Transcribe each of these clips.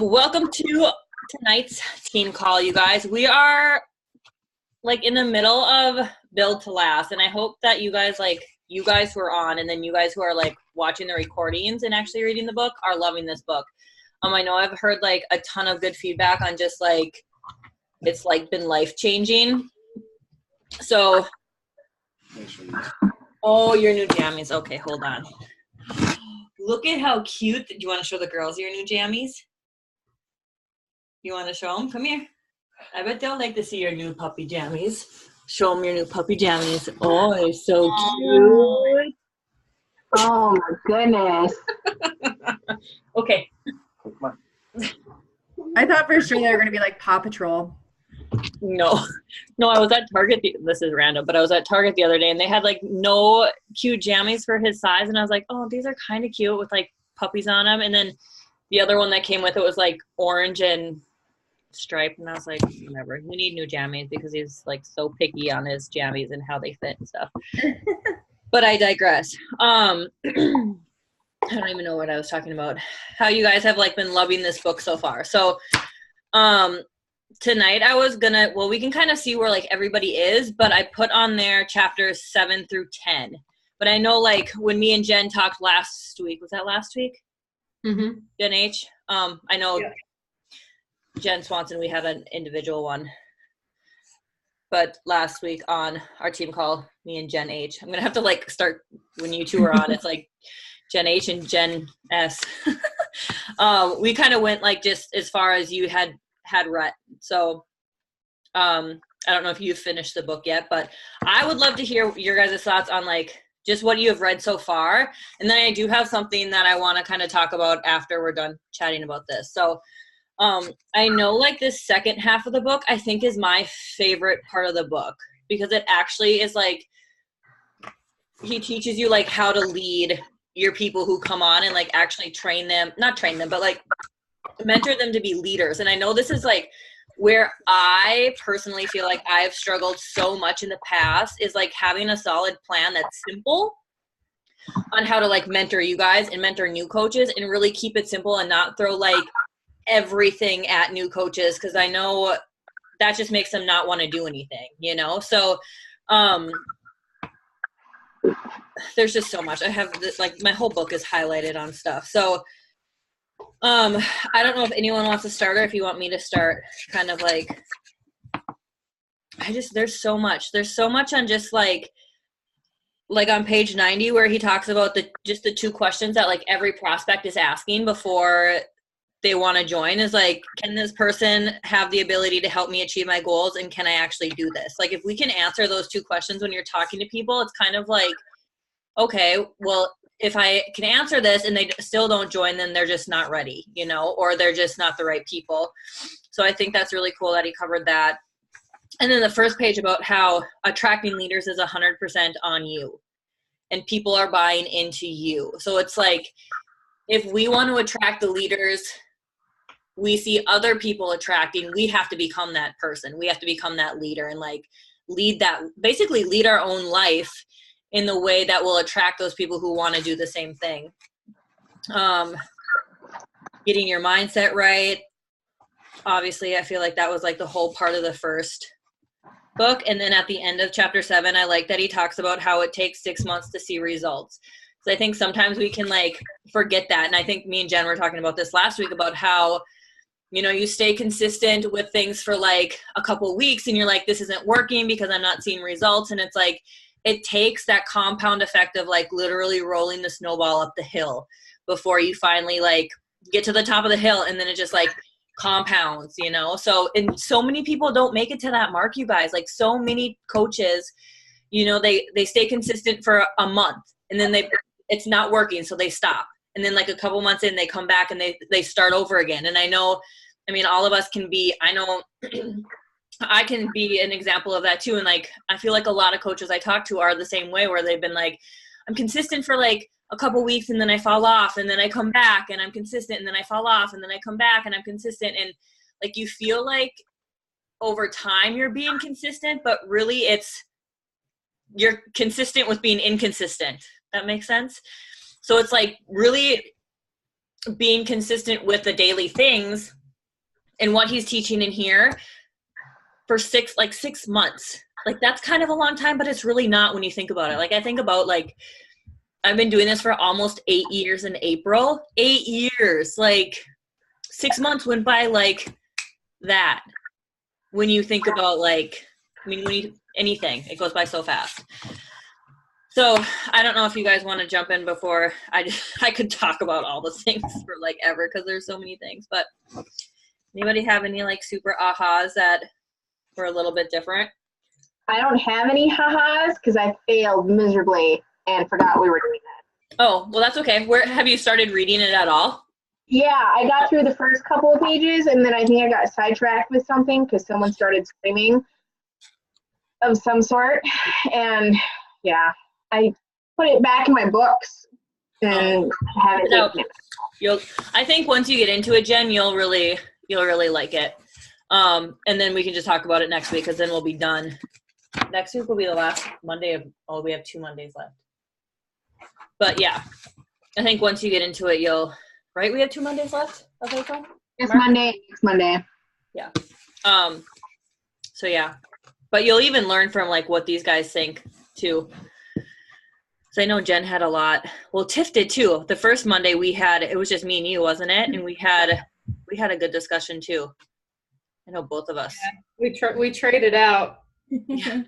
Welcome to tonight's team call, you guys. We are like in the middle of Build to Last, and I hope that you guys who are on, and then you guys who are like watching the recordings and actually reading the book are loving this book. I know I've heard like a ton of good feedback on just like it's like been life-changing. So, oh, your new jammies. Okay, hold on. Look at how cute. Do you want to show the girls your new jammies? You want to show them? Come here. I bet they'll like to see your new puppy jammies. Show them your new puppy jammies. Oh, they're so cute. Oh my goodness. Okay. I thought for sure they were going to be like Paw Patrol. No, I was at Target. This is random, but I was at Target the other day and they had like no cute jammies for his size. And I was like, oh, these are kind of cute with like puppies on them. And then the other one that came with it was like orange and striped. And I was like, whatever, we need new jammies because he's like so picky on his jammies and how they fit and stuff. But I digress. I don't even know what I was talking about. How you guys have like been loving this book so far. So, tonight I was gonna, well, we can kind of see where like everybody is, but I put on there chapters 7 through 10. But I know like when me and Jen talked last week, was that last week? Mm-hmm. Jen H. I know Jen Swanson, we had an individual one. But last week on our team call, me and Jen H. I'm gonna have to like start when you two are on, it's like Jen H and Jen S. We kind of went like just as far as you had read. So I don't know if you've finished the book yet, but I would love to hear your guys' thoughts on like just what you have read so far. And then I do have something that I want to kind of talk about after we're done chatting about this. So I know like this second half of the book I think is my favorite part of the book because it actually is like he teaches you like how to lead your people who come on and like actually not train them, but like mentor them to be leaders. And I know this is like where I personally feel like I've struggled so much in the past is like having a solid plan that's simple on how to like mentor you guys and mentor new coaches and really keep it simple and not throw like everything at new coaches because I know that just makes them not want to do anything, you know? So there's just so much. I have this, like my whole book is highlighted on stuff. So I don't know if anyone wants to start or if you want me to start kind of like, there's so much on just like on page 90 where he talks about the two questions that like every prospect is asking before they want to join is like, can this person have the ability to help me achieve my goals? And can I actually do this? Like, if we can answer those two questions when you're talking to people, it's kind of like, okay, well, if I can answer this and they still don't join, then they're just not ready, you know, or they're just not the right people. So I think that's really cool that he covered that. And then the first page about how attracting leaders is 100% on you and people are buying into you. So it's like, if we want to attract the leaders we see other people attracting, we have to become that person. We have to become that leader and like lead our own life in the way that will attract those people who want to do the same thing. Getting your mindset right. Obviously, I feel like that was like the whole part of the first book. And then at the end of chapter 7, I like that he talks about how it takes 6 months to see results. So I think sometimes we can like forget that. And I think me and Jen were talking about this last week about how, you know, you stay consistent with things for like a couple weeks and you're like, this isn't working because I'm not seeing results. And it's like, it takes that compound effect of like literally rolling the snowball up the hill before you finally like get to the top of the hill. And then it just like compounds, you know? So, and so many people don't make it to that mark, you guys. Like so many coaches, you know, they stay consistent for a month and then it's not working. So they stop. And then like a couple months in, they come back and they start over again. And I mean, all of us can be, I know I can be an example of that too. And like, I feel like a lot of coaches I talk to are the same way where they've been like, I'm consistent for like a couple weeks and then I fall off and then I come back and I'm consistent and then I fall off and then I come back and I'm consistent. And like, you feel like over time you're being consistent, but really you're consistent with being inconsistent. That makes sense? So it's like really being consistent with the daily things and what he's teaching in here for 6 months. Like, that's kind of a long time, but it's really not when you think about it. Like, I think about, like, I've been doing this for almost 8 years in April. 8 years. Like, 6 months went by like that. When you think about, like, I mean, anything, it goes by so fast. So I don't know if you guys want to jump in before I could talk about all the things for like ever, because there's so many things. But anybody have any like super ahas that were a little bit different? I don't have any ha-has because I failed miserably and forgot we were doing that. Oh, well, that's okay. Where have you started reading it at all? Yeah, I got through the first couple of pages, and then I think I got sidetracked with something because someone started screaming of some sort. And yeah, I put it back in my books and haven't taken it. I think once you get into it, Jen, you'll really like it. And then we can just talk about it next week, because then we'll be done. Next week will be the last Monday of, we have 2 Mondays left. But yeah, I think once you get into it, right? We have 2 Mondays left of April? It's Monday. It's Monday. Yeah. So yeah. But you'll even learn from like what these guys think too. So I know Jen had a lot. Well, Tiff did too. The first Monday it was just me and you, wasn't it? And we had a good discussion too. I know both of us. Yeah, we traded out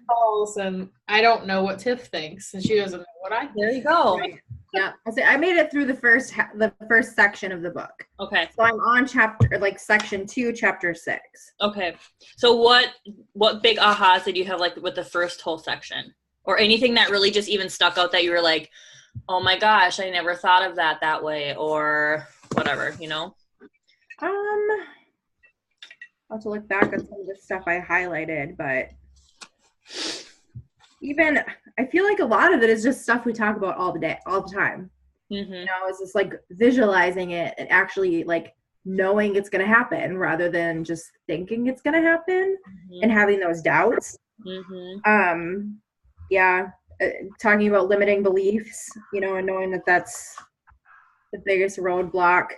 calls, and I don't know what Tiff thinks, and she doesn't know what I think. There you go. Right. Yeah, I made it through the first section of the book. Okay. So I'm on section 2, chapter 6. Okay. So what big ahas did you have like with the first whole section, or anything that really just even stuck out that you were like, oh my gosh, I never thought of that way, or whatever, you know? I'll have to look back on some of the stuff I highlighted, but even I feel like a lot of it is just stuff we talk about all the time. Mm-hmm. You know, it's just like visualizing it and actually like knowing it's going to happen rather than just thinking it's going to happen and having those doubts. Mm-hmm. Talking about limiting beliefs, you know, and knowing that that's the biggest roadblock.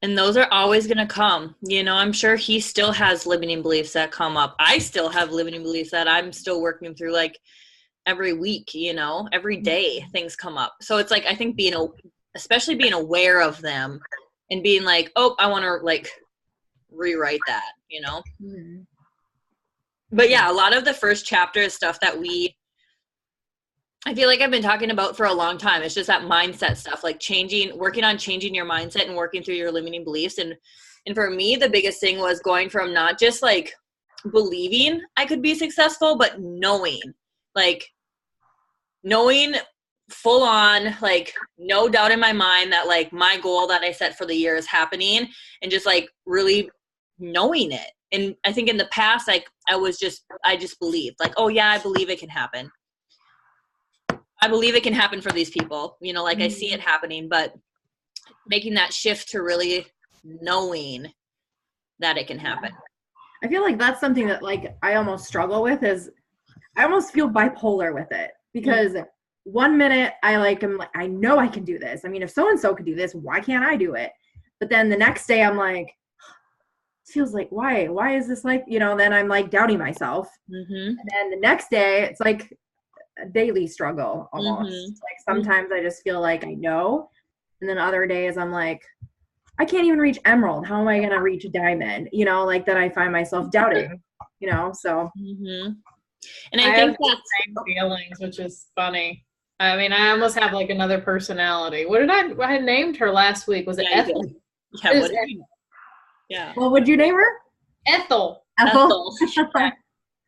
And those are always going to come. You know, I'm sure he still has limiting beliefs that come up. I still have limiting beliefs that I'm still working through, like every week, you know, every day things come up. So it's like, I think especially being aware of them and being like, oh, I want to like rewrite that, you know? Mm-hmm. But yeah, a lot of the first chapter is stuff that I feel like I've been talking about for a long time. It's just that mindset stuff, like working on changing your mindset and working through your limiting beliefs. And for me, the biggest thing was going from not just like believing I could be successful, but knowing full on, like no doubt in my mind that like my goal that I set for the year is happening, and just like really knowing it. And I think in the past, like I just believed like, oh yeah, I believe it can happen. I believe it can happen for these people, you know, like I see it happening, but making that shift to really knowing that it can happen. I feel like that's something that like I almost struggle with, is I almost feel bipolar with it, because 1 minute I'm like, I know I can do this. I mean, if so-and-so could do this, why can't I do it? But then the next day I'm like, it feels like, why is this like, you know, then I'm like doubting myself. And then the next day it's like a daily struggle almost. Like sometimes I just feel like I know, and then other days I'm like, I can't even reach emerald, how am I gonna reach diamond, you know, like that I find myself doubting, you know. So and I think have the same feelings, which is funny. I mean, I almost have like another personality. I named her last week, was it Ethel? Yeah, what would you name her? Ethel.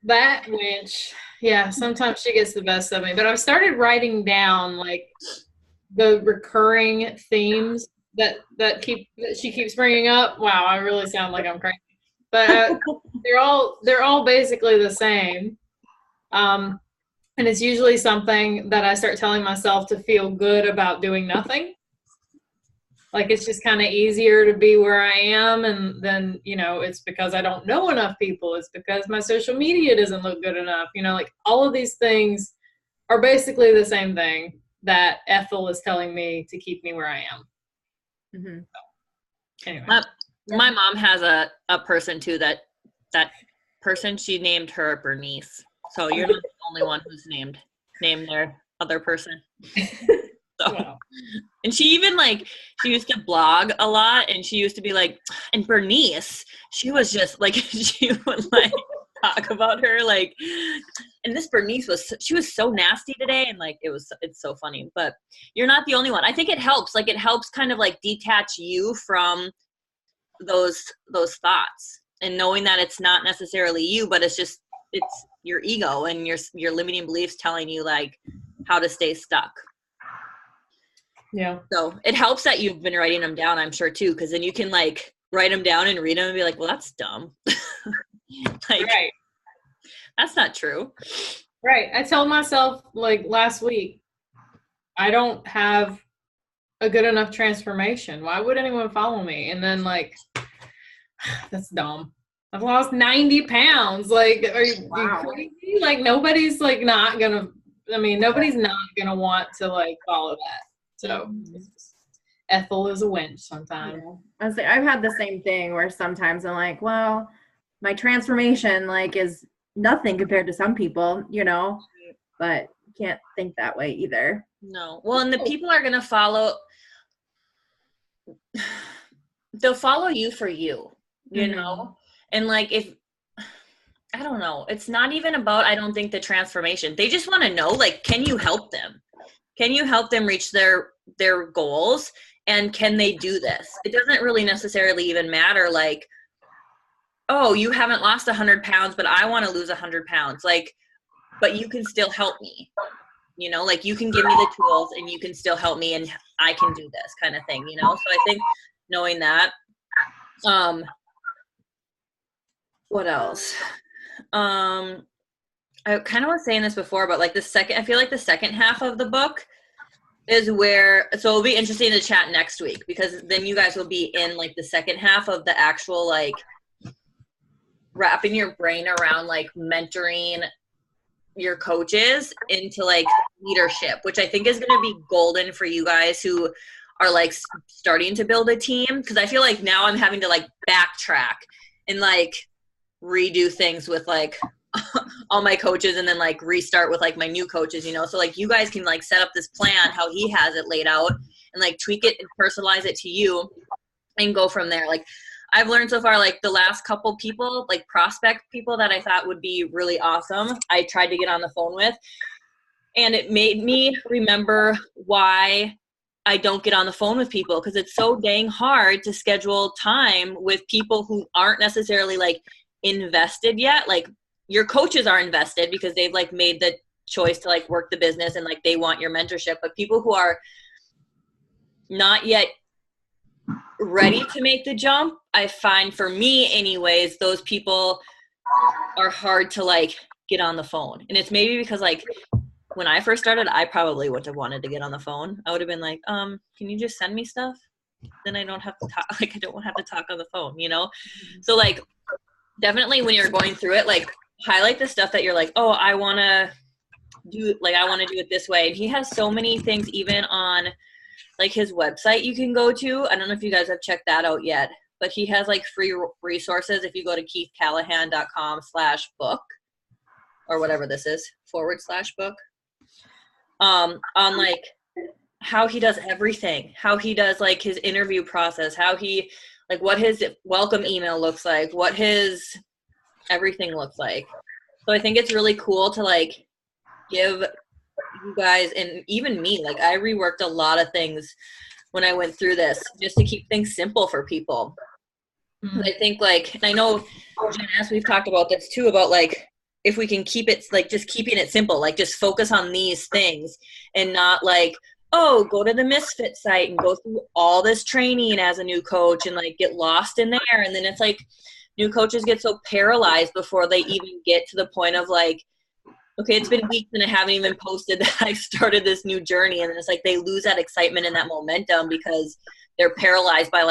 That witch. Yeah, sometimes she gets the best of me. But I've started writing down like the recurring themes that she keeps bringing up. Wow, I really sound like I'm crazy. But they're all basically the same. And it's usually something that I start telling myself to feel good about doing nothing. Like it's just kind of easier to be where I am, and then, you know, it's because I don't know enough people. It's because my social media doesn't look good enough. You know, like all of these things are basically the same thing. that Ethel is telling me to keep me where I am. Mm-hmm. Anyway. My mom has a person too that person, she named her Bernice. So you're not the only one who's named their other person. So, Wow. and she even she used to blog a lot, and she used to be like, and Bernice, she was just like, she would talk about her and this Bernice she was so nasty today, and it's so funny. But you're not the only one. I think it helps kind of detach you from those thoughts, and knowing that it's not necessarily you, but it's your ego and your limiting beliefs telling you how to stay stuck. Yeah. So it helps that you've been writing them down, I'm sure too, because then you can write them down and read them and be like, well, that's dumb. Right. That's not true. Right. I told myself last week, I don't have a good enough transformation. Why would anyone follow me? And then that's dumb. I've lost 90 pounds. Are you crazy? Nobody's not gonna, nobody's not gonna want to follow that. So Ethel is a wench sometimes. Yeah. I was I've had the same thing where sometimes I'm like, well, my transformation is nothing compared to some people, but can't think that way either. No. Well, and the people are gonna follow. They'll follow you for you, you know? And if, I don't know, it's not even about, I don't think, the transformation. They just want to know, can you help them? Can you help them reach their goals? And can they do this? It doesn't really necessarily even matter, oh, you haven't lost 100 pounds, but I want to lose 100 pounds. But you can still help me. You can give me the tools and you can still help me, and I can do this kind of thing, So I think knowing that. What else? I kind of was saying this before, but I feel the second half of the book is where, so it'll be interesting to chat next week, because then you guys will be in the second half of the actual wrapping your brain around mentoring your coaches into leadership, which I think is going to be golden for you guys who are starting to build a team, because I feel now I'm having to backtrack and redo things with all my coaches, and then restart with my new coaches, so you guys can set up this plan how he has it laid out, and tweak it and personalize it to you and go from there. I've learned so far, the last couple people, prospect people that I thought would be really awesome, I tried to get on the phone with, and it made me remember why I don't get on the phone with people, because it's so dang hard to schedule time with people who aren't necessarily invested yet. Your coaches are invested because they've made the choice to work the business, and they want your mentorship, but people who are not yet ready to make the jump, I find, for me anyways, those people are hard to get on the phone. And it's maybe because when I first started, I probably wouldn't have wanted to get on the phone. I would have been can you just send me stuff? Then I don't have to talk. I don't have to talk on the phone, So definitely when you're going through it, highlight the stuff that you're oh, I want to do, I want to do it this way. And he has so many things even on his website you can go to. I don't know if you guys have checked that out yet, but he has free resources. If you go to keithcallahan.com/book or whatever this is, /book, on how he does everything, how he does his interview process, how he what his welcome email looks like, what his everything looks like. So I think it's really cool to give you guys, and even me, I reworked a lot of things when I went through this, just to keep things simple for people. Mm-hmm. I think and I know, Janice, we've talked about this too, about if we can keep it just keeping it simple, just focus on these things, and not oh, go to the Misfit site and go through all this training as a new coach and get lost in there. And then it's new coaches get so paralyzed before they even get to the point of okay, it's been weeks and I haven't even posted that I've started this new journey. And it's they lose that excitement and that momentum because they're paralyzed by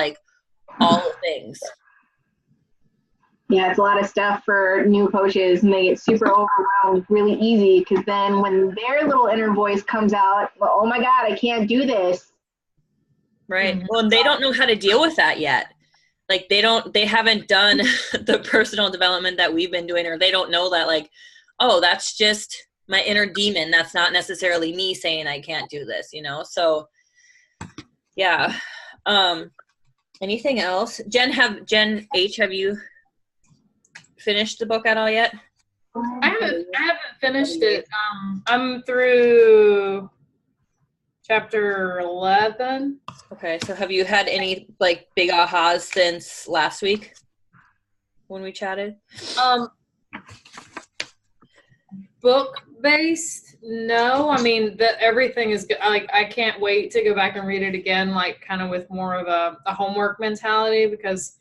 all the things. Yeah, it's a lot of stuff for new coaches, and they get super overwhelmed really easy because then when their little inner voice comes out, well, oh my God, I can't do this. Right. Well, and they don't know how to deal with that yet. Like they haven't done the personal development that we've been doing, or they don't know that, like, oh, that's just my inner demon. That's not necessarily me saying I can't do this, So yeah. Anything else? Jen H, have you finished the book at all yet? I haven't finished it. I'm through chapter 11. Okay, so have you had any like big ahas since last week when we chatted? Book based, no. I mean, everything is good. Like, I can't wait to go back and read it again, like kind of with more of a homework mentality, because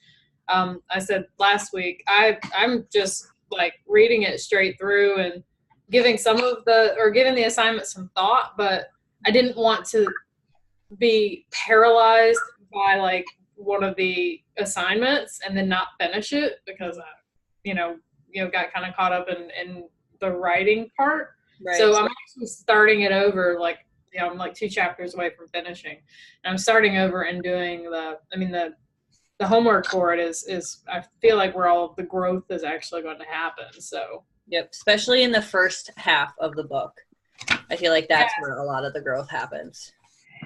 I said last week I'm just like reading it straight through and giving the assignment some thought, but I didn't want to be paralyzed by like one of the assignments and then not finish it because I got kind of caught up in the writing part. Right. So I'm actually starting it over, like, I'm like 2 chapters away from finishing, and I'm starting over and doing the homework for it is I feel like where all of the growth is actually going to happen. So yep, especially in the first half of the book, I feel like that's where a lot of the growth happens.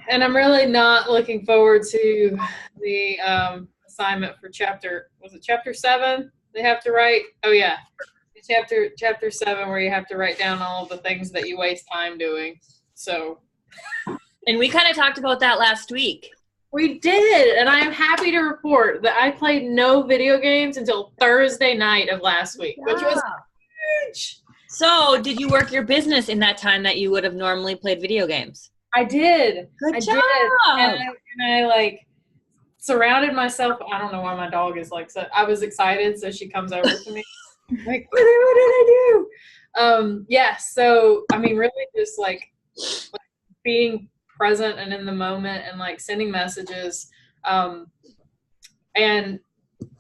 And I'm really not looking forward to the assignment for chapter 7 they have to write. Oh yeah, chapter 7 where you have to write down all of the things that you waste time doing. So, and we kind of talked about that last week. We did, and I am happy to report that I played no video games until Thursday night of last week, which was huge. So, did you work your business in that time that you would have normally played video games? I did. Good job. And I like surrounded myself. I don't know why my dog is like, so I was excited, so she comes over to me. Like, what did I do? Yeah, so I mean, really just like being present and in the moment and like sending messages, and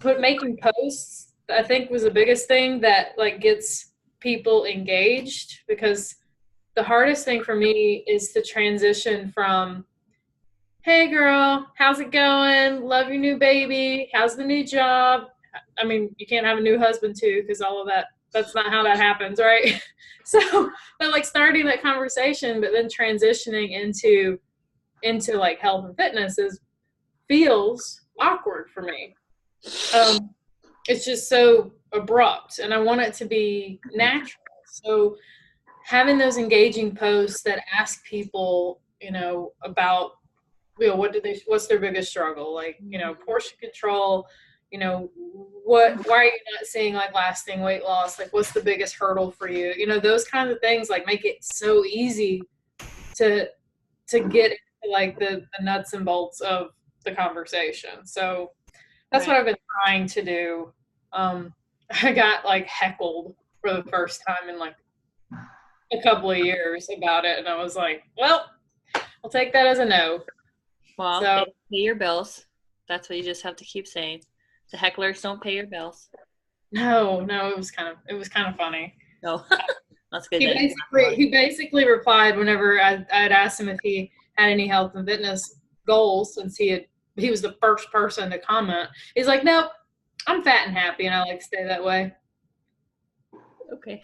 making posts, I think, was the biggest thing that like gets people engaged, because the hardest thing for me is to transition from, hey girl, how's it going? Love your new baby. How's the new job? I mean, you can't have a new husband too, because all of that's not how that happens, right? So, but like starting that conversation, but then transitioning into like health and fitness feels awkward for me. It's just so abrupt, and I want it to be natural. So having those engaging posts that ask people, about, what's their biggest struggle? Like, portion control, why are you not seeing like lasting weight loss? Like, what's the biggest hurdle for you? Those kinds of things, like, make it so easy to get into like the nuts and bolts of the conversation. So that's what I've been trying to do. I got like heckled for the first time in like a couple of years about it, and I was like, well, I'll take that as a no. Well, they pay your bills. That's what you just have to keep saying. The hecklers don't pay your bills. No, it was kind of funny. No, that's good. He basically replied whenever I had asked him if he had any health and fitness goals, since he was the first person to comment. He's like, nope, I'm fat and happy, and I like to stay that way. Okay.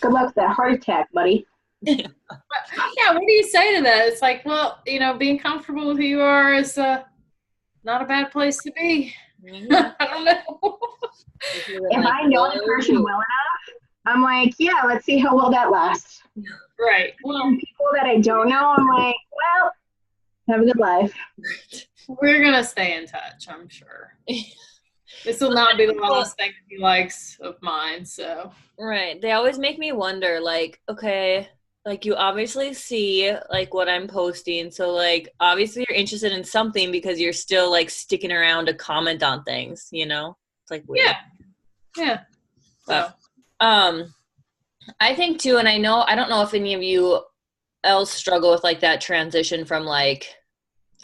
Good luck with that heart attack, buddy. Yeah, what do you say to that? It's like, well, being comfortable with who you are is not a bad place to be. I don't know. If I know the person well enough, I'm like, yeah, let's see how well that lasts. Right. Well, and people that I don't know, I'm like, well, have a good life. We're going to stay in touch, I'm sure. This will not be the last thing he likes of mine, so. Right. They always make me wonder, like, okay, like, you obviously see, like, what I'm posting. So, like, obviously you're interested in something because you're still, like, sticking around to comment on things, It's, like, weird. Yeah. But, I think, too, and I don't know if any of you else struggle with, like, that transition from, like,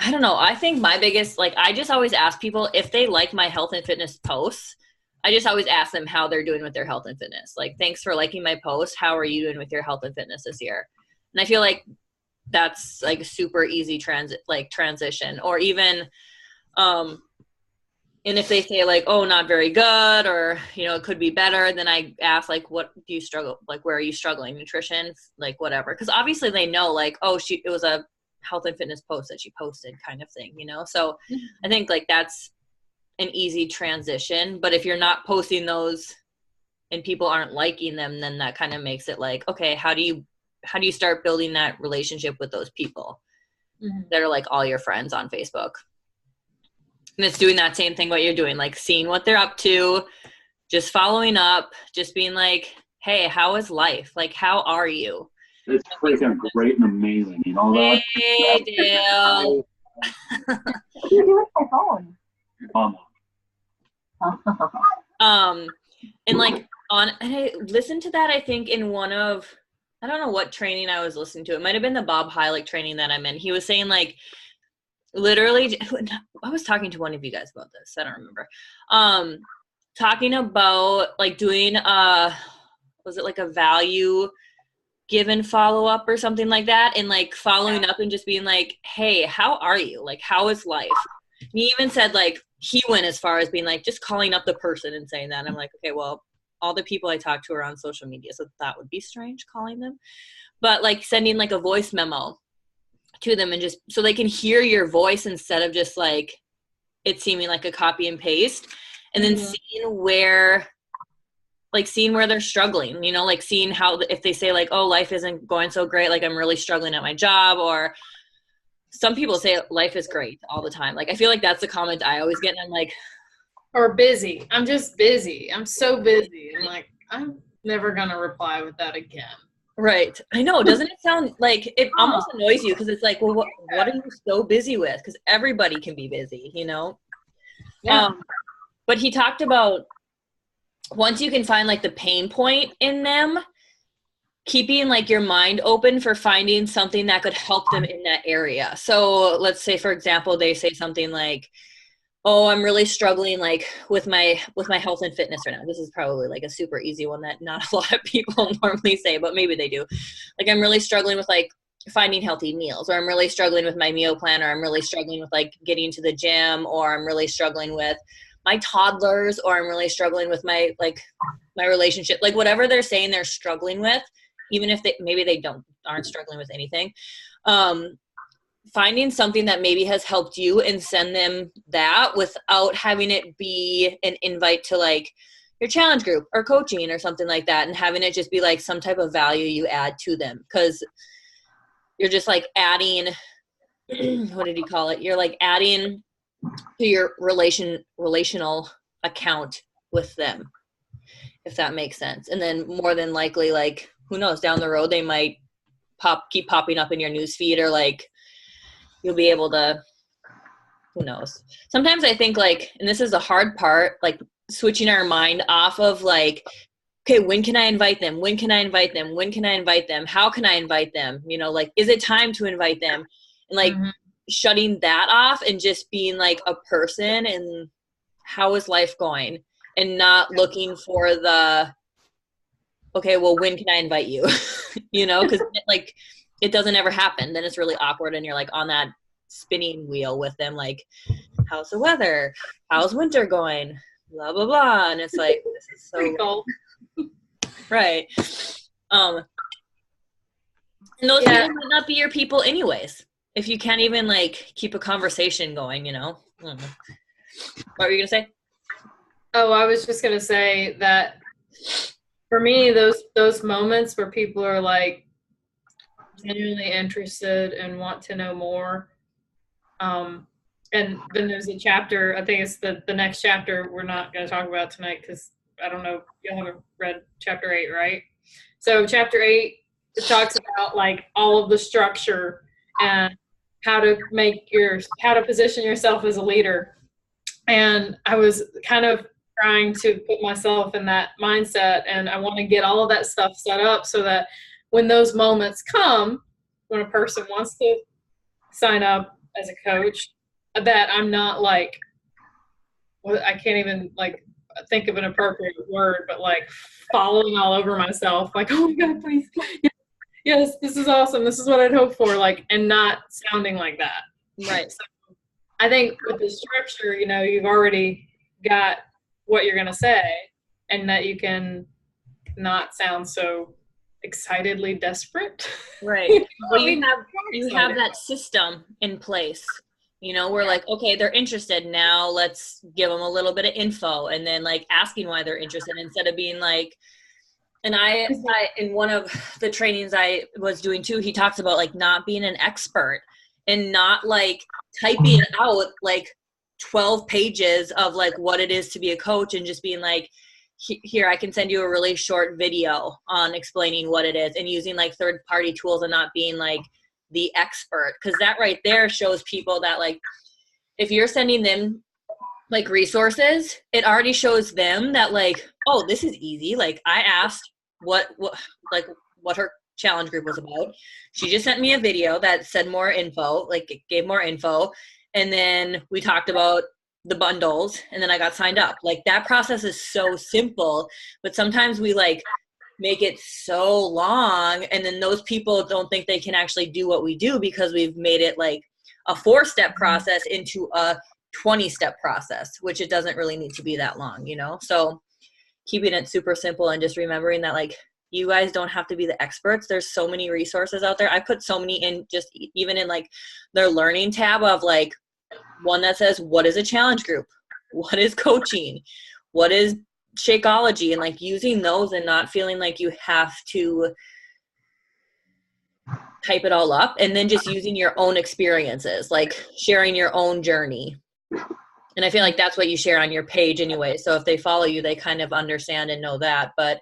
I don't know. I think my biggest, like, I just always ask people if they like my health and fitness posts. I just always ask them how they're doing with their health and fitness. Like, thanks for liking my post. How are you doing with your health and fitness this year? And I feel like that's like a super easy transition. Or even, and if they say like, oh, not very good, or, you know, it could be better, then I ask like, what do you struggle? Like, where are you struggling? Nutrition, like whatever. Cause obviously they know like, oh, it was a health and fitness post that she posted kind of thing, you know? So I think like that's an easy transition. But if you're not posting those and people aren't liking them, then that kind of makes it like, okay, how do you start building that relationship with those people that are like all your friends on Facebook? And it's doing that same thing what you're doing, like seeing what they're up to, just following up, just being like, hey, how is life? Like, how are you? It's freaking great and amazing, you know that? Hey, Dale. What do you do with my phone? And like and I listened to that, I think in one of, I don't know what training I was listening to. It might've been the Bob Heilig training that I'm in. He was saying like, literally, I was talking to one of you guys about this. I don't remember. Talking about like doing was it like a value given follow-up or something like that, and like following up and just being like, hey, how are you? Like, how is life? And he even said like he went as far as being like just calling up the person and saying that. And I'm like, okay, well, all the people I talk to are on social media, so that would be strange calling them. But like sending like a voice memo to them and just so they can hear your voice instead of just like it seeming like a copy and paste, and then seeing where they're struggling, you know, like seeing how, if they say like, oh, life isn't going so great, like I'm really struggling at my job, or some people say life is great all the time. Like I feel like that's the comment I always get, and I'm like, Or busy. I'm just busy. I'm so busy. I'm like, I'm never gonna reply with that again. right. I know. Doesn't it sound like it almost annoys you? Because it's like, well, what are you so busy with? Because everybody can be busy, you know? Yeah. But he talked about once you can find like the pain point in them, keeping like your mind open for finding something that could help them in that area. So let's say, for example, they say something like, oh, I'm really struggling like with my health and fitness right now. This is probably like a super easy one that not a lot of people normally say, but maybe they do. Like I'm really struggling with like finding healthy meals, or I'm really struggling with my meal plan, or I'm really struggling with like getting to the gym, or I'm really struggling with my toddlers, or I'm really struggling with my relationship, like whatever they're saying they're struggling with, even if they aren't struggling with anything. Finding something that maybe has helped you and send them that without having it be an invite to like your challenge group or coaching or something like that, and having it just be like some type of value you add to them, because you're just like adding what did he call it? You're like adding to your relational account with them, if that makes sense. And then more than likely, like who knows, down the road they might keep popping up in your news feed, or like you'll be able to, who knows. Sometimes I think like, and this is the hard part, like switching our mind off of like, okay, when can I invite them? When can I invite them? When can I invite them? How can I invite them? You know, like, is it time to invite them? And like shutting that off and just being like a person and how is life going, and not looking for the, okay, well, when can I invite you? You know, because like it doesn't ever happen. Then it's really awkward, and you're like on that spinning wheel with them, like, how's the weather? How's winter going? Blah blah blah, and it's like this is so cool. Right. And those people might not be your people anyways, if you can't even like keep a conversation going, you know. What were you gonna say? Oh, I was just gonna say that for me, those moments where people are like genuinely interested and want to know more, and then there's a chapter, I think it's the next chapter we're not going to talk about tonight because I don't know, you haven't read chapter 8, right? So chapter 8, it talks about like all of the structure and how to position yourself as a leader. And I was kind of trying to put myself in that mindset, and I want to get all of that stuff set up so that when those moments come, when a person wants to sign up as a coach, that I'm not like, I can't even like think of an appropriate word, but like falling all over myself, like, oh my God, please. Yes, this is awesome. This is what I'd hope for, like, and not sounding like that. Right. So I think with the structure, you know, you've already got what you're going to say, and that you can not sound so excitedly desperate. Right. Well, I mean, you have that system in place. You know, we're like, okay, they're interested. Now let's give them a little bit of info, and then like asking why they're interested instead of being like, and I in one of the trainings I was doing too, he talks about like not being an expert and not like typing out like 12 pages of like what it is to be a coach, and just being like, here, I can send you a really short video on explaining what it is, and using like third-party tools and not being like the expert. Because that right there shows people that like, if you're sending them like resources, it already shows them that like, oh, this is easy. Like I asked what her challenge group was about. She just sent me a video that said more info, like it gave more info. And then we talked about the bundles, and then I got signed up. Like that process is so simple, but sometimes we like make it so long, and then those people don't think they can actually do what we do because we've made it like a 4-step process into a 20-step process, which it doesn't really need to be that long, you know? So keeping it super simple and just remembering that like, you guys don't have to be the experts. There's so many resources out there. I put so many in, just even in like their learning tab, of like one that says, what is a challenge group? What is coaching? What is Shakeology? And like using those and not feeling like you have to type it all up, and then just using your own experiences, like sharing your own journey. And I feel like that's what you share on your page anyway. So if they follow you, they kind of understand and know that. But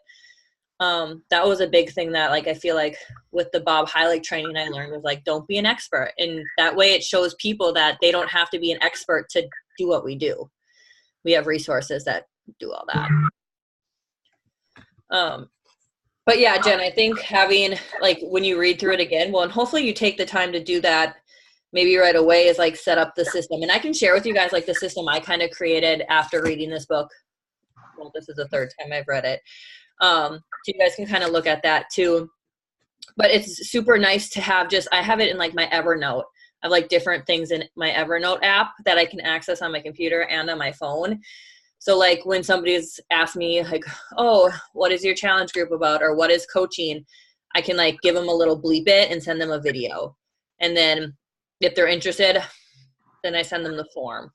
that was a big thing that like I feel like with the Bob Heilig training I learned was like, don't be an expert. And that way it shows people that they don't have to be an expert to do what we do. We have resources that do all that. But yeah, Jen, I think having like when you read through it again, well, and hopefully you take the time to do that maybe right away, is like set up the system. And I can share with you guys like the system I kind of created after reading this book. Well, this is the 3rd time I've read it. So you guys can kind of look at that too. But it's super nice to have I have it in like my Evernote. I have like different things in my Evernote app that I can access on my computer and on my phone. So like when somebody's asked me like, oh, what is your challenge group about? Or what is coaching? I can like give them a little bleep it and send them a video. And then if they're interested, then I send them the form.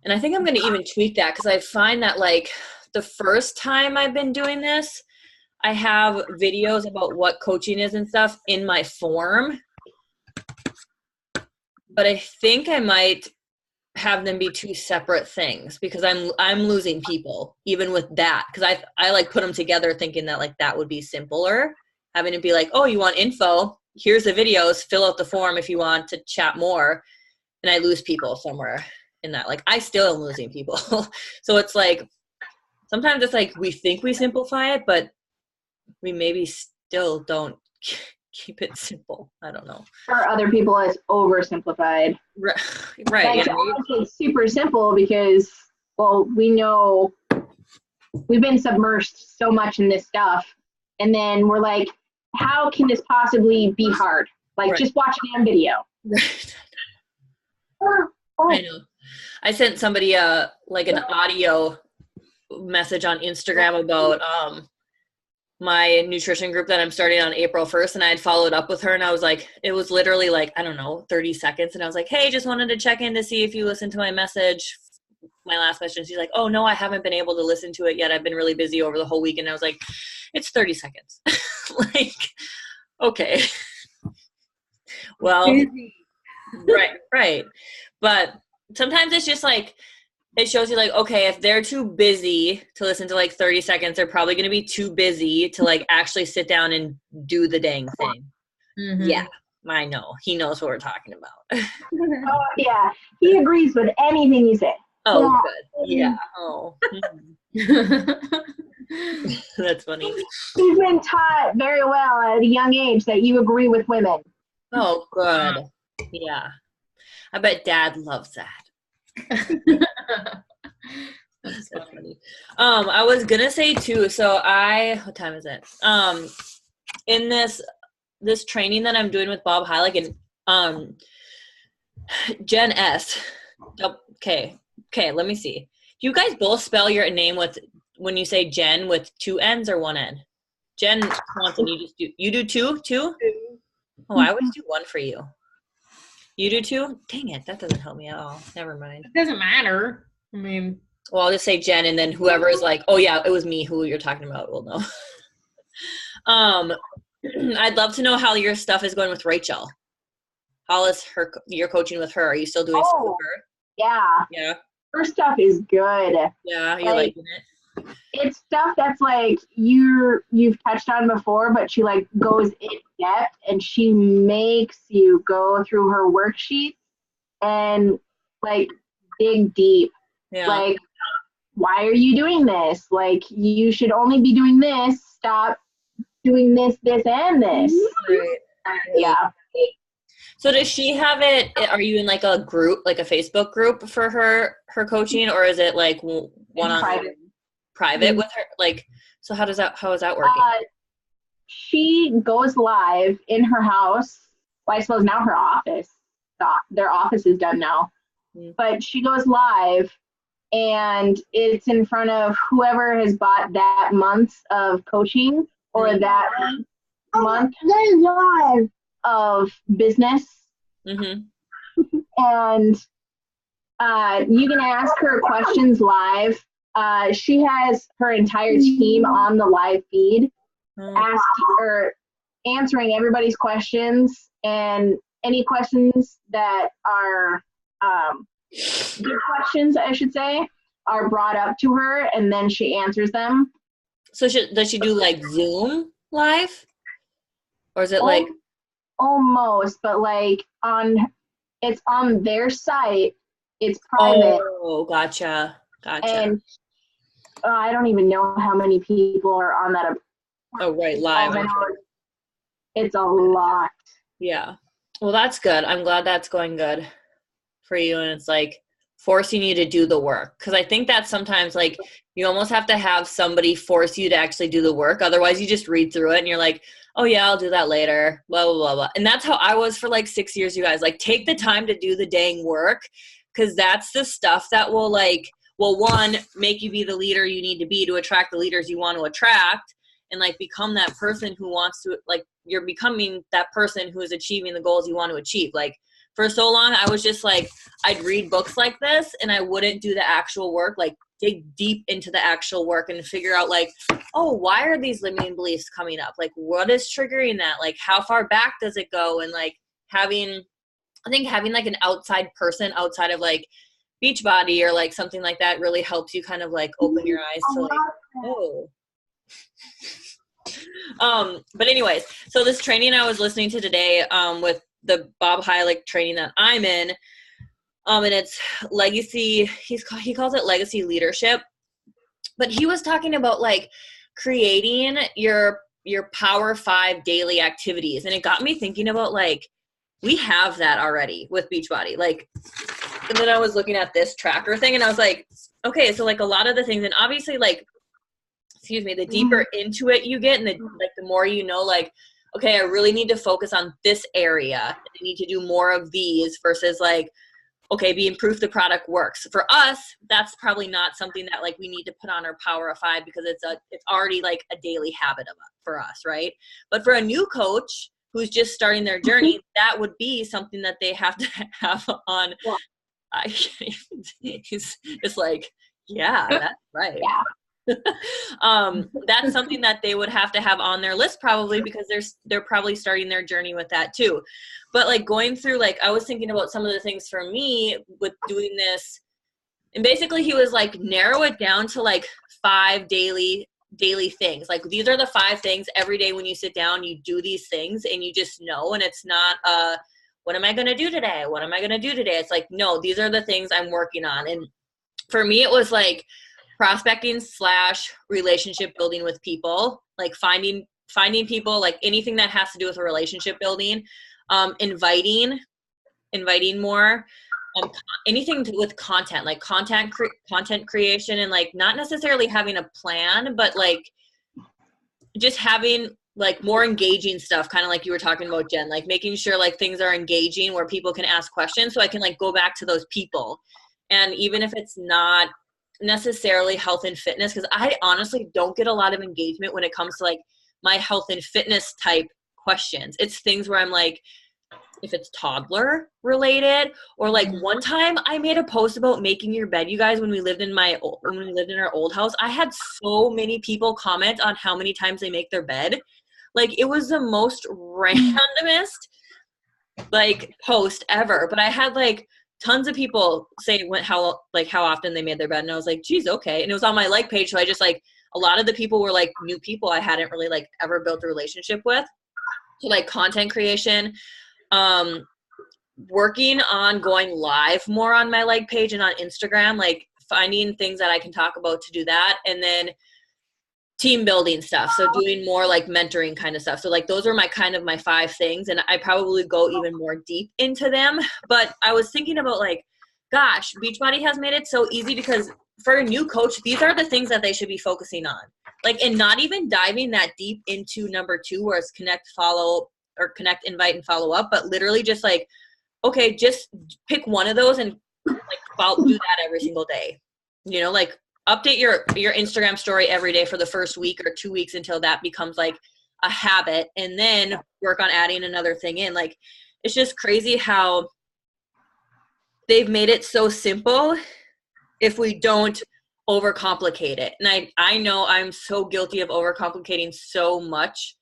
And I think I'm going to even tweak that, because I find that like the first time I've been doing this, I have videos about what coaching is and stuff in my form. But I think I might have them be 2 separate things, because I'm losing people even with that, because I like put them together thinking that like that would be simpler, having it be like, oh, you want info, here's the videos, fill out the form if you want to chat more. And I lose people somewhere in that. Like I still am losing people. So it's like sometimes it's like we think we simplify it, but we maybe still don't keep it simple. I don't know. For other people, it's oversimplified. Right. Like, Yeah. it's super simple because, well, we know we've been submerged so much in this stuff. And then we're like, how can this possibly be hard? Like, Right. just watch a damn video. Right. I know. I sent somebody like an audio message on Instagram about my nutrition group that I'm starting on April 1st, and I had followed up with her, and I was like, it was literally like, I don't know, 30 seconds, and I was like, hey, just wanted to check in to see if you listened to my message, my last message. And she's like, oh no, I haven't been able to listen to it yet. I've been really busy over the whole week. And I was like, it's 30 seconds. Like, okay. Well, right. But sometimes it's just like, it shows you like, okay, if they're too busy to listen to like 30 seconds, they're probably going to be too busy to like actually sit down and do the dang thing. Mm-hmm. Yeah, I know. He knows what we're talking about. Oh, yeah. He agrees with anything you say. Oh, Yeah. good. Yeah. Oh, that's funny. He's been taught very well at a young age that you agree with women. Oh, good. Yeah. I bet Dad loves that. That's so funny. I was gonna say too, so what time is it? In this training that I'm doing with Bob Heilig and Jen S. Okay, let me see. Do you guys both spell your name when you say Jen with 2 N's or 1 N? Jen Swanson, you do two? Oh, I always do 1 for you. You do 2? Dang it, that doesn't help me at all. Never mind. It doesn't matter. I mean, well, I'll just say Jen, and then whoever is like, oh yeah, it was me who you're talking about will know. I'd love to know how your stuff is going with Rachel. How is your coaching with her? Are you still doing stuff with her? Yeah. Yeah. Her stuff is good. Yeah, you're liking it? It's stuff that's like you've touched on before, but she like goes in depth and she makes you go through her worksheets and like dig deep. Yeah. Like, why are you doing this? Like, you should only be doing this. Stop doing this, and this. Right. Yeah. So does she have it? Are you in like a group, like a Facebook group for her coaching, or is it like one-on-one private with her? Like, so how is that working? She goes live in her house. Well, I suppose now her office. Their office is done now. But she goes live, and it's in front of whoever has bought that month of coaching or that month of business. Mm-hmm. And you can ask her questions live. She has her entire team on the live feed, answering everybody's questions, and any questions that are good questions, I should say, are brought up to her, and then she answers them. So does she do like Zoom live, or is it like almost? But like it's on their site. It's private. Oh, gotcha. And I don't even know how many people are on that. Oh, right, live. It's a lot. Yeah. Well, that's good. I'm glad that's going good for you, and it's like forcing you to do the work, because I think that sometimes like you almost have to have somebody force you to actually do the work. Otherwise you just read through it and you're like, oh yeah, I'll do that later, blah blah blah blah. And that's how I was for like 6 years, you guys. Like, take the time to do the dang work, because that's the stuff that will like, well, one, make you be the leader you need to be to attract the leaders you want to attract, and like become that person who wants to, like, you're becoming that person who is achieving the goals you want to achieve. Like, for so long, I was just like, I'd read books like this and I wouldn't do the actual work, like dig deep into the actual work and figure out like, oh, why are these limiting beliefs coming up? Like, what is triggering that? Like, how far back does it go? And like having like an outside person outside of like Beachbody or like something like that really helps you kind of like open your eyes to like, oh. But anyways, so this training I was listening to today with the Bob Heilig training that I'm in, and it's legacy. He calls it legacy leadership, but he was talking about like creating your Power 5 daily activities, and it got me thinking about like, we have that already with Beachbody. Like, and then I was looking at this tracker thing and I was like, okay, so like a lot of the things, and obviously like, excuse me, the deeper into it you get, and the more you know, like, okay, I really need to focus on this area. I need to do more of these versus like, okay, being proof the product works. For us, that's probably not something that like we need to put on our Power of 5, because it's already like a daily habit for us, right? But for a new coach who's just starting their journey, that would be something that they have to have on. Yeah. He's just like, yeah, that's right. Yeah. That's something that they would have to have on their list probably, because they're probably starting their journey with that too. But like going through, like, I was thinking about some of the things for me with doing this, and basically he was like, narrow it down to like 5 daily things. Like, these are the 5 things every day when you sit down, you do these things and you just know, and it's not what am I going to do today? What am I going to do today? It's like, no, these are the things I'm working on. And for me, it was like prospecting / relationship building with people, like finding people, like anything that has to do with a relationship building, inviting more, anything with content, like content creation, and like not necessarily having a plan, but like just having like more engaging stuff, kind of like you were talking about, Jen, like making sure like things are engaging where people can ask questions, so I can like go back to those people. And even if it's not necessarily health and fitness, because I honestly don't get a lot of engagement when it comes to like my health and fitness type questions. It's things where I'm like, if it's toddler related, or like one time I made a post about making your bed, you guys, when we lived in our old house, I had so many people comment on how many times they make their bed. Like, it was the most randomest like post ever, but I had like tons of people say how often they made their bed, and I was like, geez, okay. And it was on my like page, so I just like, a lot of the people were like new people I hadn't really like ever built a relationship with. So like content creation, working on going live more on my like page and on Instagram, like finding things that I can talk about to do that. And then team building stuff, so doing more like mentoring kind of stuff. So like those are my kind of my 5 things, and I probably go even more deep into them. But I was thinking about like, gosh, Beachbody has made it so easy, because for a new coach, these are the things that they should be focusing on, like, and not even diving that deep into number 2, where it's connect, follow, or connect, invite, and follow up, but literally just like, okay, just pick one of those and like do that every single day. You know, like update your Instagram story every day for the first week or 2 weeks until that becomes like a habit, and then work on adding another thing in. Like, it's just crazy how they've made it so simple if we don't overcomplicate it. And I know I'm so guilty of overcomplicating so much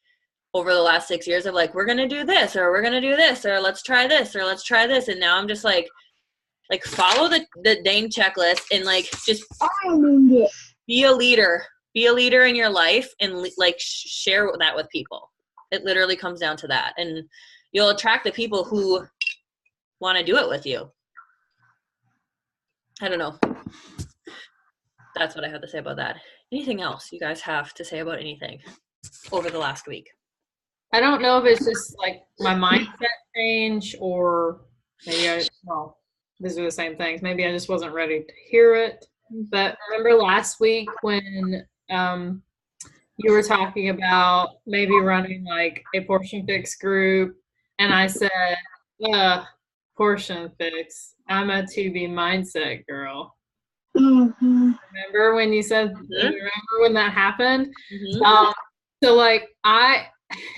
over the last 6 years of like, we're going to do this, or we're going to do this, or let's try this, or let's try this. And now I'm just like follow the dang checklist, and like, just be a leader in your life, and like share that with people. It literally comes down to that. And you'll attract the people who want to do it with you. I don't know. That's what I have to say about that. Anything else you guys have to say about anything over the last week? I don't know if it's just like my mindset change, or maybe these are the same things. Maybe I just wasn't ready to hear it. But remember last week when you were talking about maybe running like a Portion Fix group, and I said, Portion Fix, I'm a 2B mindset girl. Mm-hmm. Remember when you said, remember when that happened? Mm-hmm. So like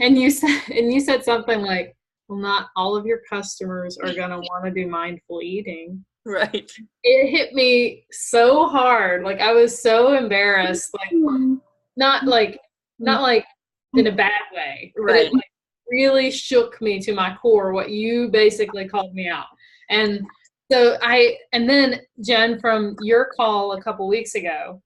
and you said something like, well, not all of your customers are going to want to do mindful eating. Right. It hit me so hard. Like, I was so embarrassed, like not like in a bad way, Right. but it like really shook me to my core, what you basically called me out. And so and then Jen, from your call a couple weeks ago,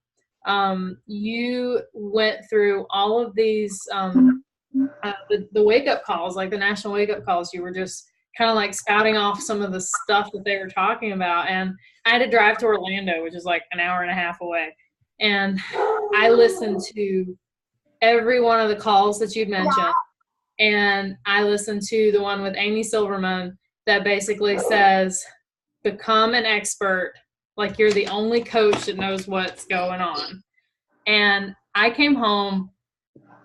you went through all of these, the wake up calls, like the national wake up calls. You were just kind of like spouting off some of the stuff that they were talking about. And I had to drive to Orlando, which is like an hour and a half away. And I listened to every one of the calls that you'd mentioned. And I listened to the one with Amy Silverman that basically says, become an expert, like you're the only coach that knows what's going on. And I came home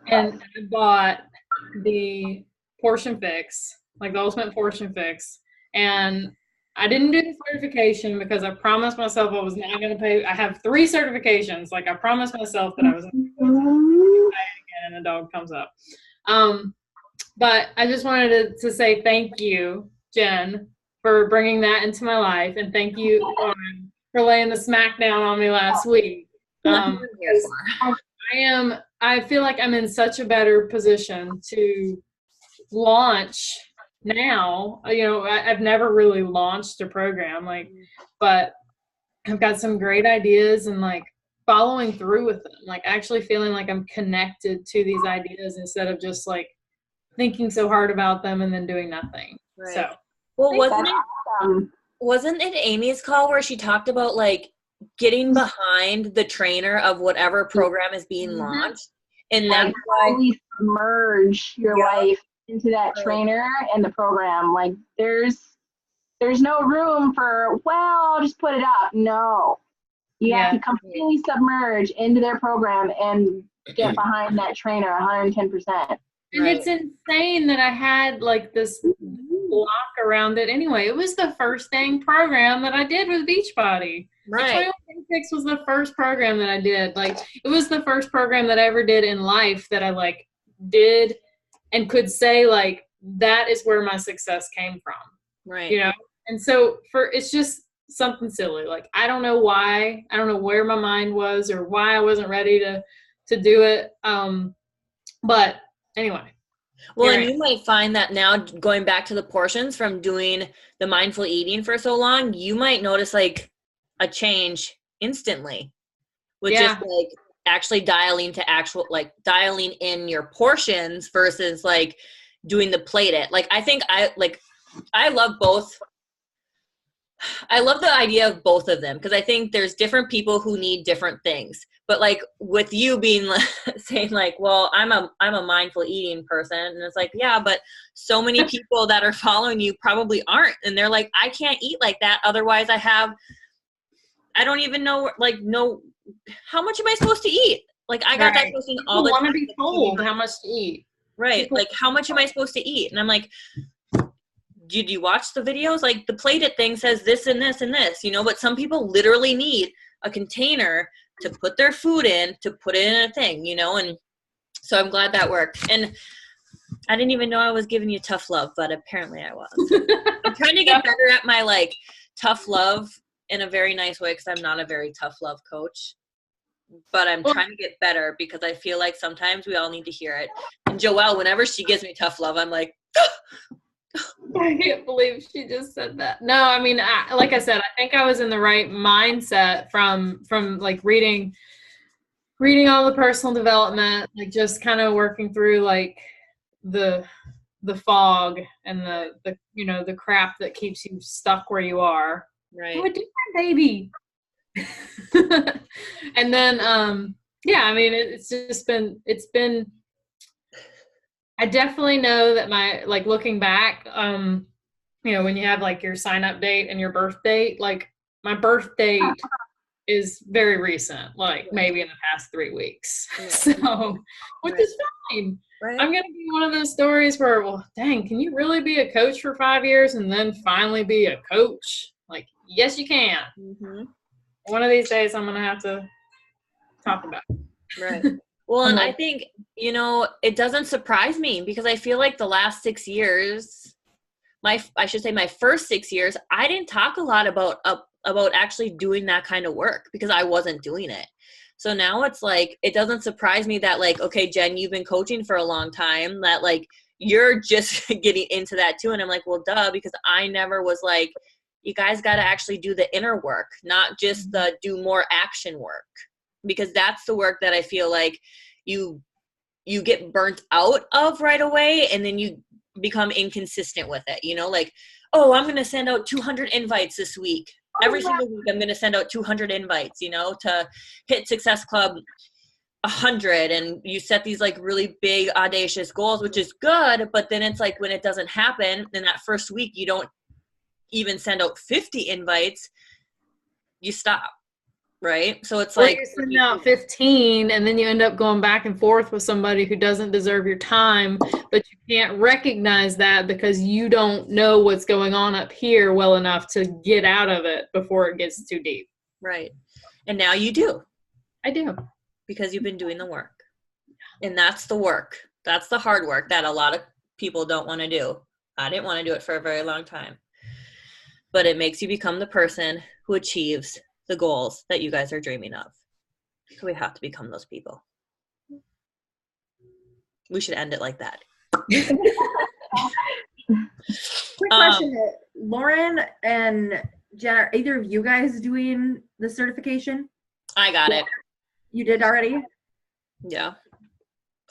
and I bought the Portion Fix, like the Ultimate Portion Fix. And I didn't do the certification because I promised myself I was not going to pay. I have 3 certifications. Like, I promised myself that I was going to again, and a dog comes up. But I just wanted to say thank you, Jen, for bringing that into my life. And thank you, Lauren, for laying the smack down on me last week. I feel like I'm in such a better position to launch now. You know, I've never really launched a program, like, but I've got some great ideas, and like following through with them, like actually feeling like I'm connected to these ideas instead of just like thinking so hard about them and then doing nothing. Right. So, well, wasn't it Amy's call where she talked about like getting behind the trainer of whatever program is being launched, and that's why always submerge your life into that trainer and the program. Like, there's There's no room for, well, I'll just put it up. No. You have Yeah. to completely submerge into their program and get behind that trainer 110%. And it's insane that I had like this block around it anyway. It was the first dang program that I did with Beachbody. Like, 2126 was the first program that I did. Like, it was the first program that I ever did in life that I like did and could say like, that is where my success came from. Right. You know? And so it's just something silly. Like, I don't know why. I don't know where my mind was or why I wasn't ready to do it. But anyway. Well, and you might find that now, going back to the portions from doing the mindful eating for so long, you might notice like a change instantly, which is like actually dialing in your portions versus like doing the plate it. Like, I think I love both. I love the idea of both of them because I think there's different people who need different things. But like with you being saying like, well, I'm a mindful eating person, and it's like, yeah, but so many people that are following you probably aren't, and they're like, I can't eat like that, otherwise I don't even know how much am I supposed to eat? Like, I got that question all the time. Want to be told how much to eat, right? Like, how much am I supposed to eat? And I'm like, did you watch the videos? Like, the plated thing says this and this and this, you know, but some people literally need a container to put their food in, to put it in a thing, you know? And so I'm glad that worked. And I didn't even know I was giving you tough love, but apparently I was. I'm trying to get better at my like tough love in a very nice way, because I'm not a very tough love coach, but I'm trying to get better because I feel like sometimes we all need to hear it. And Joelle, whenever she gives me tough love, I'm like, I can't believe she just said that. No, I mean, like I said, I think I was in the right mindset from like reading all the personal development, like just kind of working through like the fog and the you know, the crap that keeps you stuck where you are. right. What do my baby? And then yeah, I mean, it's been I definitely know that my, like, looking back, you know, when you have like your sign up date and your birth date, like my birth date is very recent, like maybe in the past 3 weeks. So, which is fine. Right. I'm going to be one of those stories where, well, dang, can you really be a coach for 5 years and then finally be a coach? Like, yes, you can. Mm-hmm. One of these days I'm going to have to talk about it. Right. Well, and I think, you know, it doesn't surprise me because I feel like the last 6 years, my first 6 years, I didn't talk a lot about actually doing that kind of work because I wasn't doing it. So now it's like, it doesn't surprise me that like, okay, Jen, you've been coaching for a long time, that like, you're just getting into that too. And I'm like, well, duh, because I never was like, you guys got to actually do the inner work, not just the do more action work. Because that's the work that I feel like you get burnt out of right away, and then you become inconsistent with it. You know, like, oh, I'm going to send out 200 invites this week. Every single week I'm going to send out 200 invites, you know, to hit Success Club 100. And you set these like really big, audacious goals, which is good. But then it's like when it doesn't happen, then that first week you don't even send out 50 invites, you stop. Right. So it's like you're sending out 15 and then you end up going back and forth with somebody who doesn't deserve your time, but you can't recognize that because you don't know what's going on up here well enough to get out of it before it gets too deep. Right. And now you do. I do. Because you've been doing the work. And that's the work. That's the hard work that a lot of people don't want to do. I didn't want to do it for a very long time. But it makes you become the person who achieves the goals that you guys are dreaming of. So we have to become those people. We should end it like that. Quick question. Lauren and Jen, are either of you guys doing the certification? I got it. You did already? Yeah.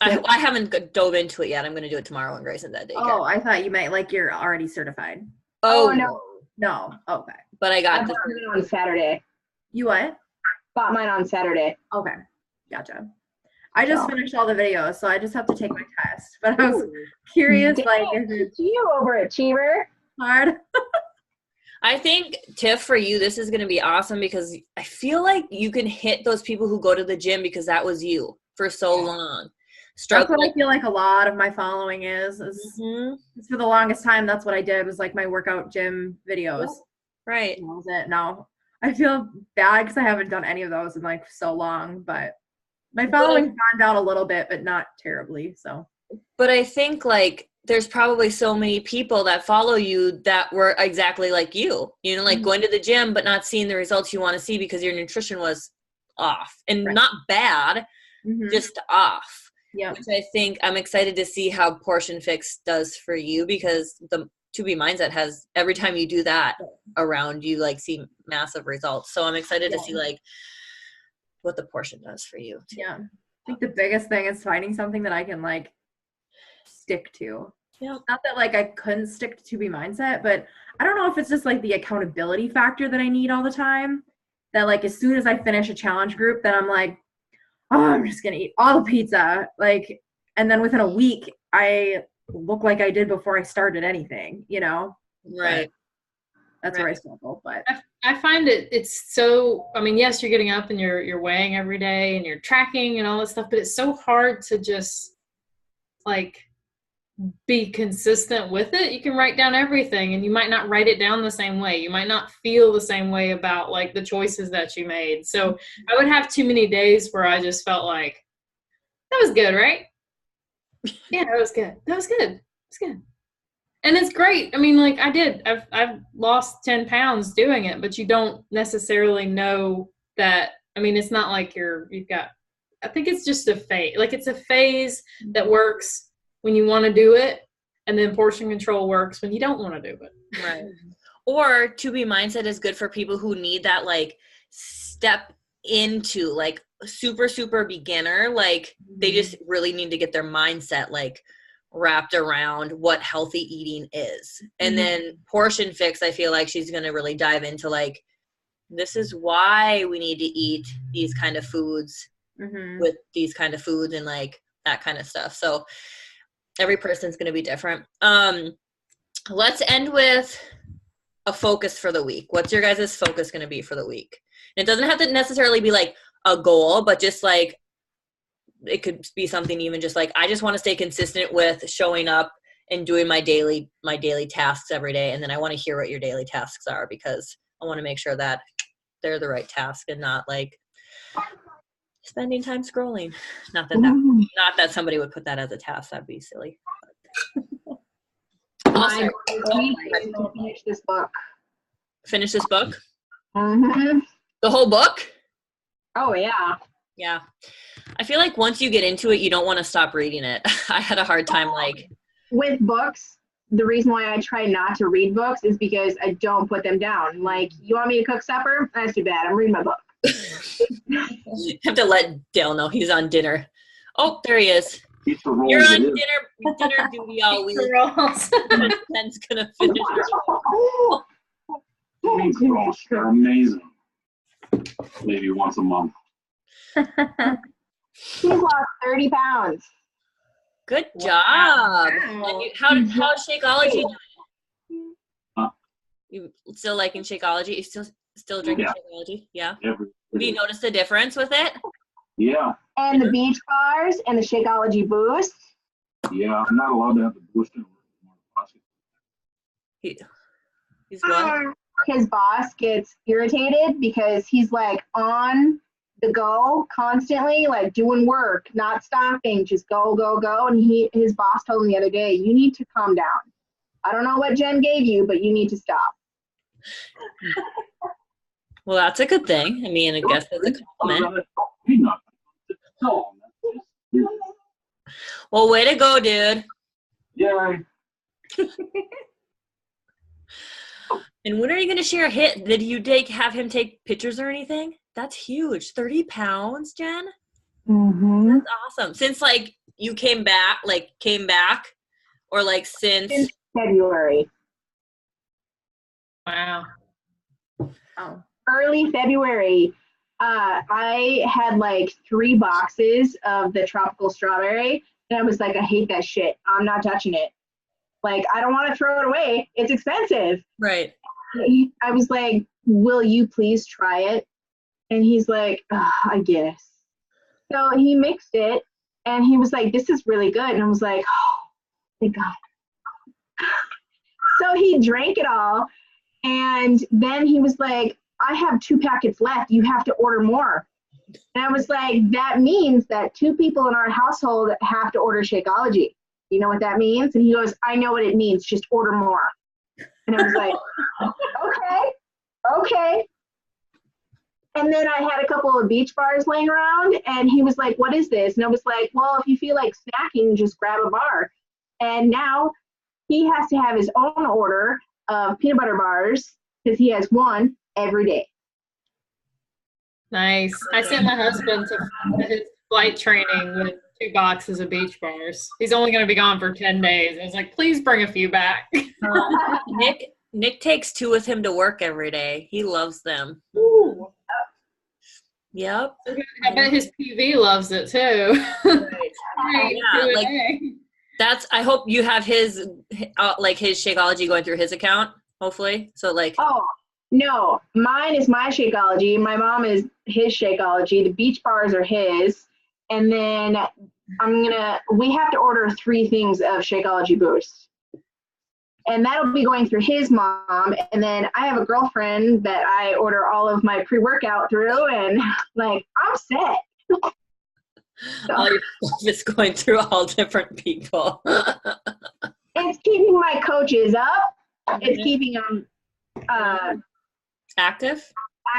I haven't dove into it yet. I'm going to do it tomorrow when Grayson's at daycare. Oh, I thought you meant like you're already certified. Oh, no. No. Okay. But I I got bought this. mine on Saturday. You what? Bought mine on Saturday. Okay. Gotcha. I just finished all the videos, so I just have to take my test. But I was curious, like, is it You overachiever. hard? I think, Tiff, for you, this is going to be awesome because I feel like you can hit those people who go to the gym because that was you for so long. That's what I feel like a lot of my following is for the longest time. That's what I did, was like my workout gym videos. Right. That was it. Now I feel bad because I haven't done any of those in like so long, but my following's gone down a little bit, but not terribly. So, but I think like there's probably so many people that follow you that were exactly like you, you know, like going to the gym, but not seeing the results you want to see because your nutrition was off and not bad, just off. Yeah. Which I think I'm excited to see how Portion Fix does for you, because the To Be Mindset has, every time you do that around, you like see massive results. So I'm excited to see like what the Portion does for you too. Yeah. I think the biggest thing is finding something that I can like stick to. Yeah. Not that like I couldn't stick to Be Mindset, but I don't know if it's just like the accountability factor that I need all the time. That like as soon as I finish a challenge group, then I'm like, oh, I'm just gonna eat all the pizza, like, and then within a week I look like I did before I started anything, you know. Right. But that's where I struggle. But I find it's so, I mean, yes, you're getting up and you're weighing every day and you're tracking and all this stuff, but it's so hard to just like be consistent with it. You can write down everything and you might not write it down the same way. You might not feel the same way about like the choices that you made. So I would have too many days where I just felt like, that was good, right? Yeah, that was good. That was good. It's good. And it's great. I mean, like I've lost 10 pounds doing it, but you don't necessarily know that. I mean, it's not like you've got, I think it's just a phase. Like it's a phase that works when you want to do it, and then portion control works when you don't want to do it. Right. Or To Be Mindset is good for people who need that like step into like super, super beginner. Like they just really need to get their mindset like wrapped around what healthy eating is. And then Portion Fix, I feel like she's going to really dive into like, this is why we need to eat these kind of foods with these kind of foods and like that kind of stuff. So every person's going to be different. Let's end with a focus for the week. What's your guys' focus going to be for the week? And it doesn't have to necessarily be like a goal, but just like it could be something even just like, I just want to stay consistent with showing up and doing my daily tasks every day. And then I want to hear what your daily tasks are, because I want to make sure that they're the right task and not like spending time scrolling. Not that somebody would put that as a task. That'd be silly. Also, finish this book. Finish this book? Mm-hmm. The whole book? Oh, yeah. Yeah. I feel like once you get into it, you don't want to stop reading it. I had a hard time like. With books, the reason why I try not to read books is because I don't put them down. Like, you want me to cook supper? That's too bad. I'm reading my book. You have to let Dale know he's on dinner. Oh, there he is. You're on dinner duty all week. Ben's gonna finish. Meat rolls are amazing. Maybe once a month. She's lost 30 pounds. Good job. Wow. How's Shakeology doing? You still liking Shakeology? You still drinking Shakeology? Yeah. Have you noticed a difference with it? Yeah. And the beach bars and the Shakeology boost. Yeah, I'm not allowed to have the boost. He's what? His boss gets irritated because he's like on the go constantly, like doing work, not stopping, just go, go, go. And his boss told him the other day, you need to calm down. I don't know what Jen gave you, but you need to stop. Well, that's a good thing. I mean, I guess that's a compliment. Well, way to go, dude. Yeah. And when are you going to share a hit? Did you have him take pictures or anything? That's huge. 30 pounds, Jen? Mm-hmm. That's awesome. Since, like, you came back, or, like, since February. Wow. Oh. Early February. I had, like, 3 boxes of the tropical strawberry, and I was like, I hate that shit. I'm not touching it. Like, I don't want to throw it away. It's expensive. Right. I was like, will you please try it? And he's like, I guess. So he mixed it and he was like, this is really good. And I was like, oh, thank God. So he drank it all. And then he was like, I have 2 packets left. You have to order more. And I was like, that means that 2 people in our household have to order Shakeology. You know what that means? And he goes, I know what it means. Just order more. And I was like, okay. And then I had a couple of Beach Bars laying around and he was like, what is this? And I was like, well, if you feel like snacking, just grab a bar. And now he has to have his own order of peanut butter bars because he has one every day. Nice. I sent my husband to his flight training with 2 boxes of Beach Bars. He's only going to be gone for 10 days. I was like, please bring a few back. Nick takes 2 with him to work every day. He loves them. Ooh. Yep. I bet his PV loves it too. Right. Yeah, like that's. I hope you have his like his Shakeology going through his account. Hopefully, so like. Oh no, mine is my Shakeology. My mom is his Shakeology. The Beach Bars are his, and then we have to order 3 things of Shakeology Boost. And that'll be going through his mom. And then I have a girlfriend that I order all of my pre-workout through, and like, I'm set. So, all your stuff is going through all different people. it's keeping my coaches up. It's keeping them active.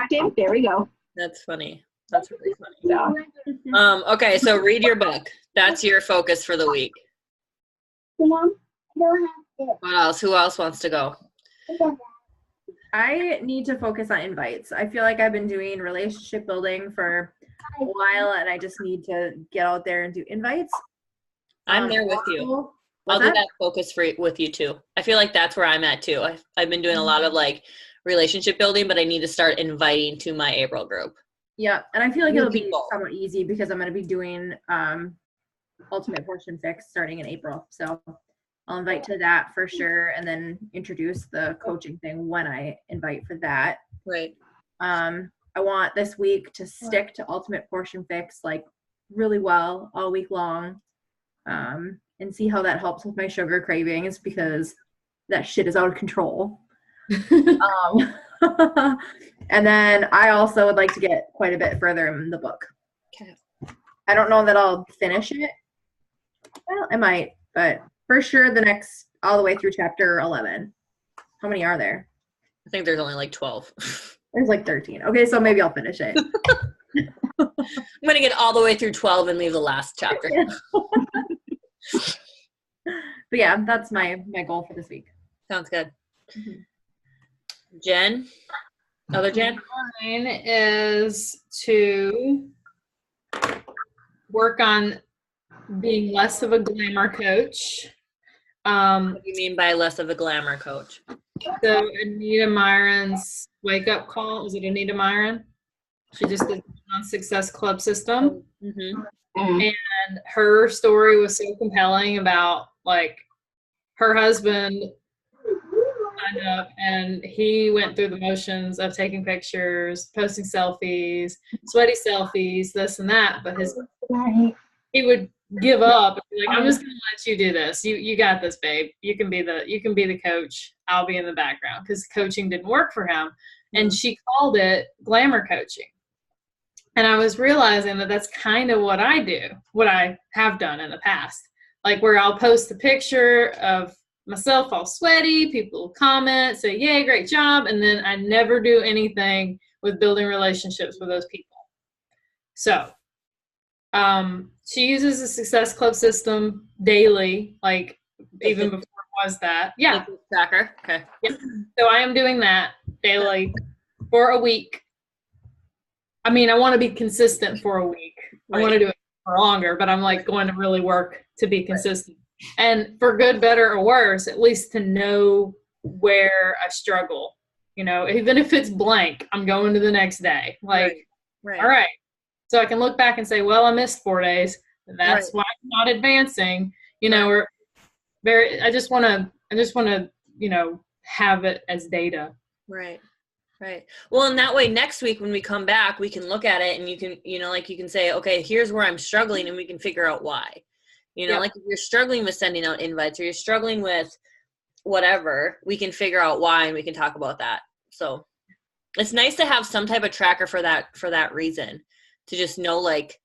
There we go. That's funny. That's really funny. So. Okay, so read your book. That's your focus for the week. What else? Who else wants to go? I need to focus on invites. I feel like I've been doing relationship building for a while and I just need to get out there and do invites. I'm there with you. I'll do that focus with you too. I feel like that's where I'm at too. I've been doing a lot of like relationship building, but I need to start inviting to my April group. Yeah, and I feel like it'll be somewhat easy because I'm going to be doing Ultimate Portion Fix starting in April. So I'll invite to that for sure, and then introduce the coaching thing when I invite for that. Right. I want this week to stick to Ultimate Portion Fix like really well all week long, and see how that helps with my sugar cravings because that shit is out of control. And then I also would like to get quite a bit further in the book. Okay. I don't know that I'll finish it. Well, I might, but for sure the next all the way through chapter 11. How many are there? I think there's only like 12. There's like 13. Okay, so maybe I'll finish it. I'm going to get all the way through 12 and leave the last chapter. But yeah, that's my goal for this week. Sounds good. Mm-hmm. Jen? Other Jen? Mine is to work on being less of a glamour coach. What do you mean by less of a glamour coach? So Anita Myron's wake up call. Is it Anita Myron? She just did on Success Club System. Mm-hmm. And her story was so compelling about like her husband signed up and he went through the motions of taking pictures, posting selfies, sweaty selfies, this and that, but he would give up and be like, I'm just gonna let you do this. You got this, babe. You can be the coach. I'll be in the background, because coaching didn't work for him. And she called it glamour coaching. And I was realizing that that's kind of what I have done in the past. Like where I'll post a picture of myself all sweaty, people will comment, say, yay, great job. And then I never do anything with building relationships with those people. So she uses the Success Club system daily, like even before it was that. Yeah. Tracker. Okay. Yeah. So I am doing that daily for a week. I mean, I want to be consistent for a week. I want to do it for longer, but I'm like going to really work to be consistent. And for good, better, or worse, at least to know where I struggle. You know, even if it's blank, I'm going to the next day. Like, right. All right. So I can look back and say, well, I missed 4 days. That's why I'm not advancing. You know, or I just want to, you know, have it as data. Right. Right. Well, in that way, next week when we come back, we can look at it and you can, like you can say, okay, here's where I'm struggling, and we can figure out why. Yep. Like if you're struggling with sending out invites or you're struggling with whatever, we can figure out why and we can talk about that. So it's nice to have some type of tracker for that reason, to just know like,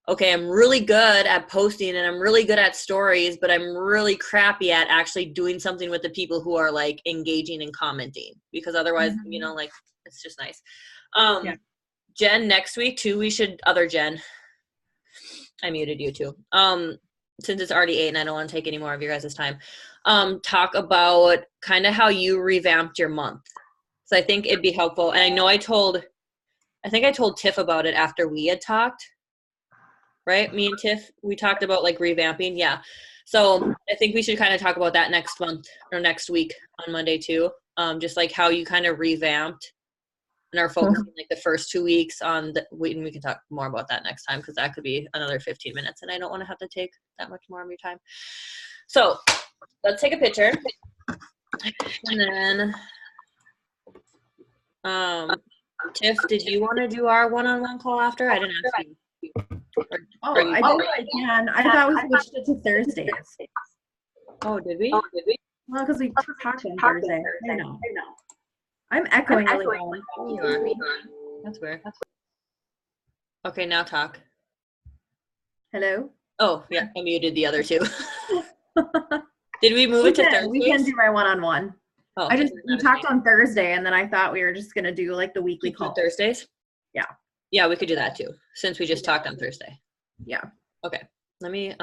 okay, I'm really good at posting and I'm really good at stories, but I'm really crappy at actually doing something with the people who are like engaging and commenting, because otherwise, like it's just nice. Yeah. Jen, next week too, other Jen, I muted you too. Since it's already 8 and I don't want to take any more of your guys' time, talk about kind of how you revamped your month. So I think it'd be helpful. And I know I think I told Tiff about it after we had talked. Right? Me and Tiff, we talked about like revamping. Yeah. So I think we should kind of talk about that next month or next week on Monday too. Just like how you kind of revamped and are focusing like the first 2 weeks on we can talk more about that next time, because that could be another 15 minutes and I don't want to have to take that much more of your time. So let's take a picture. And then Tiff, did you want to do our one-on-one call after? I didn't ask you. Oh, I think I can. I thought we switched it to Thursdays. Oh, did we? Well, because we talked on Thursday. I know. I'm echoing really well. Oh, you are. That's weird. Okay, now talk. Hello? Oh, yeah, I muted the other two. Did we move it to Thursdays? We can do my one-on-one. Oh, We talked on Thursday, and then I thought we were just going to do like the weekly call. Thursdays? Yeah. Yeah, we could do that too, since we just talked on Thursday. Yeah. Okay. Let me